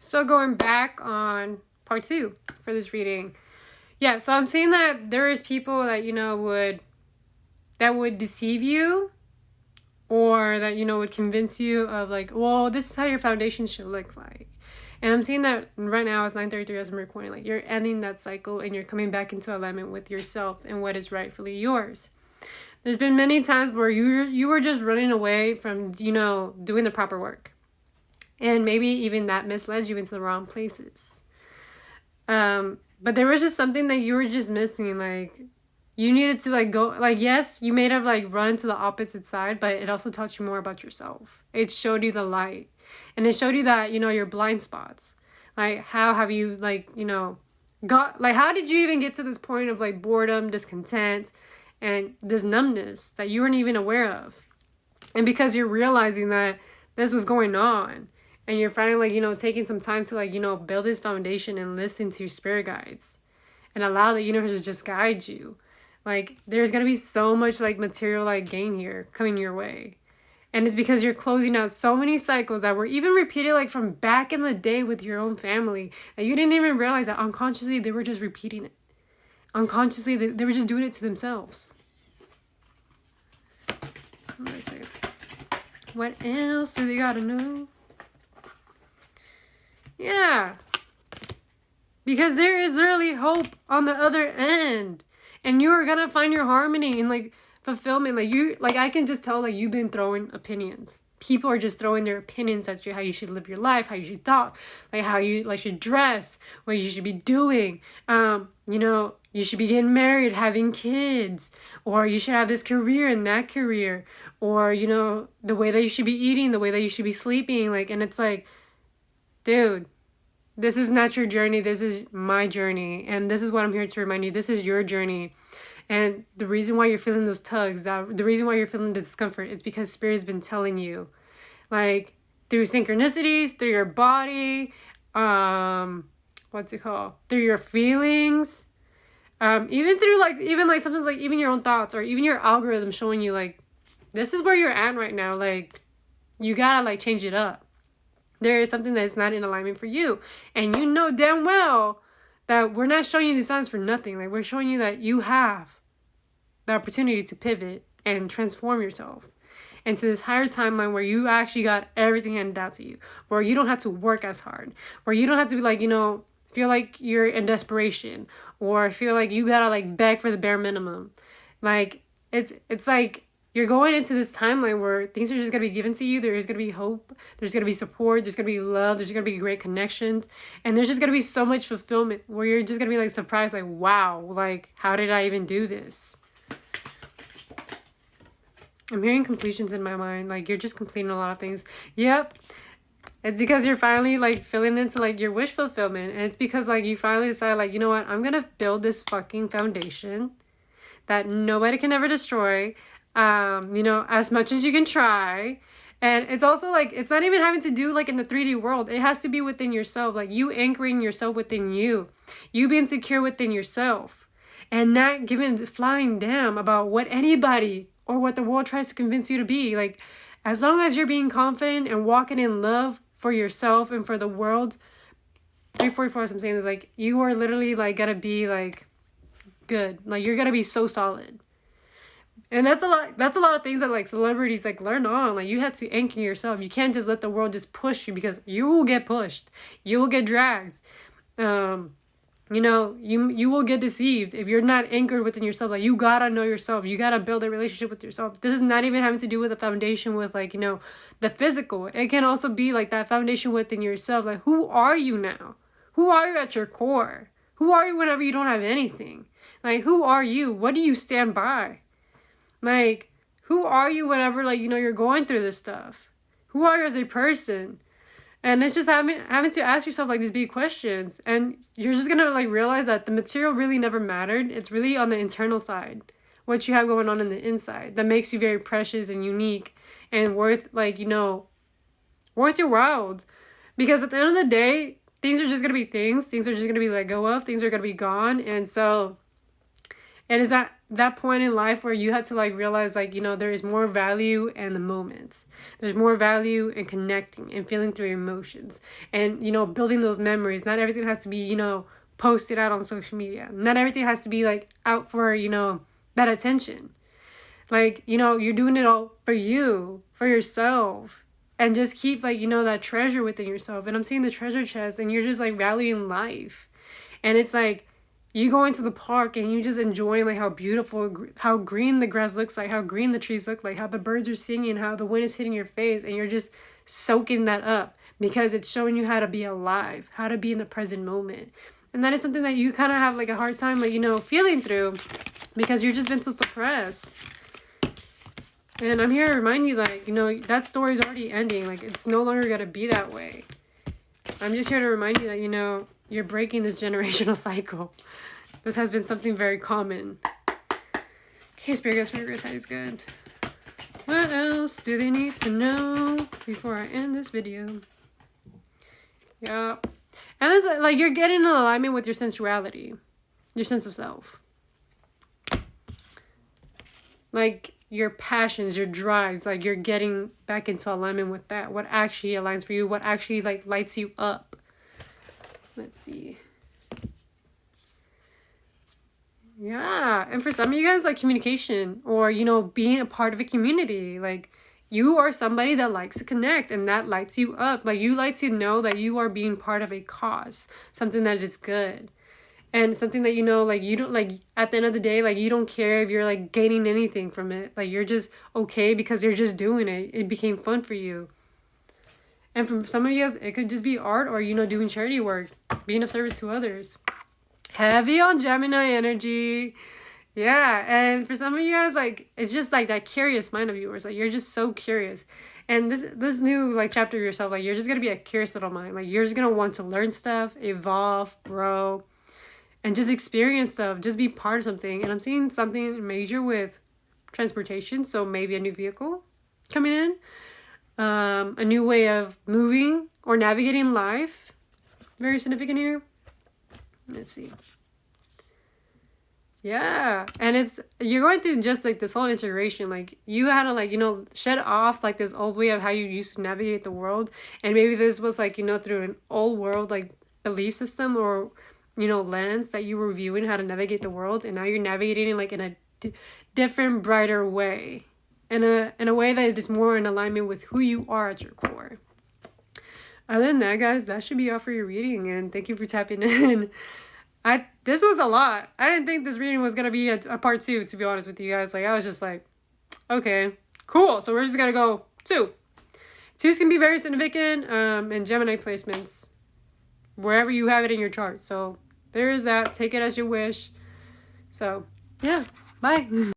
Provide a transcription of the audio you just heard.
So going back on part 2 for this reading. Yeah, so I'm saying that there is people that, would deceive you, or that, would convince you of like, well, this is how your foundation should look like. And I'm seeing that right now it's 9:33 as I'm recording. Like, you're ending that cycle and you're coming back into alignment with yourself and what is rightfully yours. There's been many times where you were just running away from, doing the proper work. And maybe even that misled you into the wrong places. But there was just something that you were just missing. Like, you needed to like go, like, yes, you may have like run to the opposite side, but it also taught you more about yourself. It showed you the light. And it showed you that, your blind spots. Like, how have you, like, got, like, how did you even get to this point of, like, boredom, discontent, and this numbness that you weren't even aware of? And because you're realizing that this was going on, and you're finally, like, taking some time to, like, build this foundation and listen to your spirit guides and allow the universe to just guide you. Like, there's going to be so much, like, material, like, gain here coming your way. And it's because you're closing out so many cycles that were even repeated, like, from back in the day with your own family, that you didn't even realize that unconsciously they were just repeating it. Unconsciously, they were just doing it to themselves. Let's see. What else do they gotta know? Yeah. Because there is literally hope on the other end. And you are gonna find your harmony and, like, fulfillment. Like, I can just tell, like, you've been throwing opinions. People are just throwing their opinions at you, how you should live your life, how you should talk, like, how you, like, should dress, what you should be doing. You should be getting married, having kids, or you should have this career and that career, or, the way that you should be eating, the way that you should be sleeping, like, and it's like, dude, this is not your journey, this is my journey, and this is what I'm here to remind you, this is your journey. And the reason why you're feeling those tugs, the reason why you're feeling discomfort, is because Spirit has been telling you, like, through synchronicities, through your body, through your feelings, even through, like, sometimes, like, even your own thoughts, or even your algorithm showing you, like, this is where you're at right now, like, you gotta, like, change it up. There is something that's not in alignment for you, and you know damn well that we're not showing you these signs for nothing. Like, we're showing you that you have the opportunity to pivot and transform yourself into this higher timeline where you actually got everything handed out to you, where you don't have to work as hard, where you don't have to be like, feel like you're in desperation, or feel like you gotta, like, beg for the bare minimum. Like, it's like you're going into this timeline where things are just gonna be given to you. There's gonna be hope, there's gonna be support, there's gonna be love, there's gonna be great connections, and there's just gonna be so much fulfillment where you're just gonna be, like, surprised, like, wow, like, how did I even do this? I'm hearing completions in my mind. Like, you're just completing a lot of things. Yep. It's because you're finally, like, feeling into, like, your wish fulfillment. And it's because, like, you finally decide, like, you know what? I'm going to build this fucking foundation that nobody can ever destroy. As much as you can try. And it's also, like, it's not even having to do, like, in the 3D world. It has to be within yourself. Like, you anchoring yourself within you. You being secure within yourself. And not giving the flying damn about what anybody or what the world tries to convince you to be. Like, as long as you're being confident and walking in love for yourself and for the world, 344, as I'm saying, is like, you are literally, like, gotta be, like, good. Like, you're gonna be so solid. And that's a lot of things that, like, celebrities, like, learn on. Like, you have to anchor yourself. You can't just let the world just push you, because you will get pushed. You will get dragged. You will get deceived if you're not anchored within yourself. Like, you gotta know yourself. You gotta build a relationship with yourself. This is not even having to do with a foundation with, like, the physical. It can also be, like, that foundation within yourself. Like, who are you now? Who are you at your core? Who are you whenever you don't have anything? Like, who are you? What do you stand by? Like, who are you whenever, like, you're going through this stuff? Who are you as a person? And it's just having to ask yourself, like, these big questions. And you're just going to, like, realize that the material really never mattered. It's really on the internal side, what you have going on in the inside, that makes you very precious and unique and worth, like, worth your world. Because at the end of the day, things are just going to be things. Things are just going to be let go of. Things are going to be gone. And so It is at that point in life where you had to like realize like, you know, there is more value in the moments. There's more value in connecting and feeling through your emotions and, you know, building those memories. Not everything has to be, you know, posted out on social media. Not everything has to be like out for, you know, that attention. Like, you know, you're doing it all for you, for yourself. And just keep like, you know, that treasure within yourself. And I'm seeing the treasure chest and you're just like valuing life. And it's like, you go into the park and you just enjoying like how beautiful, how green the grass looks like, how green the trees look like, how the birds are singing, how the wind is hitting your face, and you're just soaking that up because it's showing you how to be alive, how to be in the present moment. And that is something that you kind of have like a hard time, like, you know, feeling through because you've just been so suppressed. And I'm here to remind you, like, you know, that story's already ending. Like, it's no longer going to be that way. I'm just here to remind you that, you know, you're breaking this generational cycle. This has been something very common. Okay, Spirit Guides, for your side is good. What else do they need to know before I end this video? Yep. And this, like, you're getting in alignment with your sensuality, your sense of self. Like, your passions, your drives, like, you're getting back into alignment with that. What actually aligns for you, what actually, like, lights you up. Let's see. Yeah, and for some of you guys, like communication or, you know, being a part of a community, like you are somebody that likes to connect and that lights you up. Like you like to know that you are being part of a cause, something that is good. And something that, you know, like you don't like at the end of the day, like you don't care if you're like gaining anything from it. Like you're just okay because you're just doing it. It became fun for you. And for some of you guys, it could just be art or, you know, doing charity work, being of service to others. Heavy on Gemini energy. Yeah, and for some of you guys, like, it's just like that curious mind of yours. Like, you're just so curious. And this new, like, chapter of yourself, like, you're just going to be a curious little mind. Like, you're just going to want to learn stuff, evolve, grow, and just experience stuff. Just be part of something. And I'm seeing something major with transportation. So maybe a new vehicle coming in. A new way of moving or navigating life. Very significant here. Let's see. Yeah, and you're going through just like this whole integration. Like you had to like, you know, shed off like this old way of how you used to navigate the world, and maybe this was like, you know, through an old world like belief system or, you know, lens that you were viewing how to navigate the world, and now you're navigating like in a different, brighter way, in a way that is more in alignment with who you are at your core. Other than that, guys, that should be all for your reading, and thank you for tapping in. This was a lot. I didn't think this reading was gonna be a part 2, to be honest with you guys. Like I was just like, okay, cool. So we're just gonna go 2. 2s can be very significant in Gemini placements, wherever you have it in your chart. So there is that. Take it as you wish. So yeah, bye.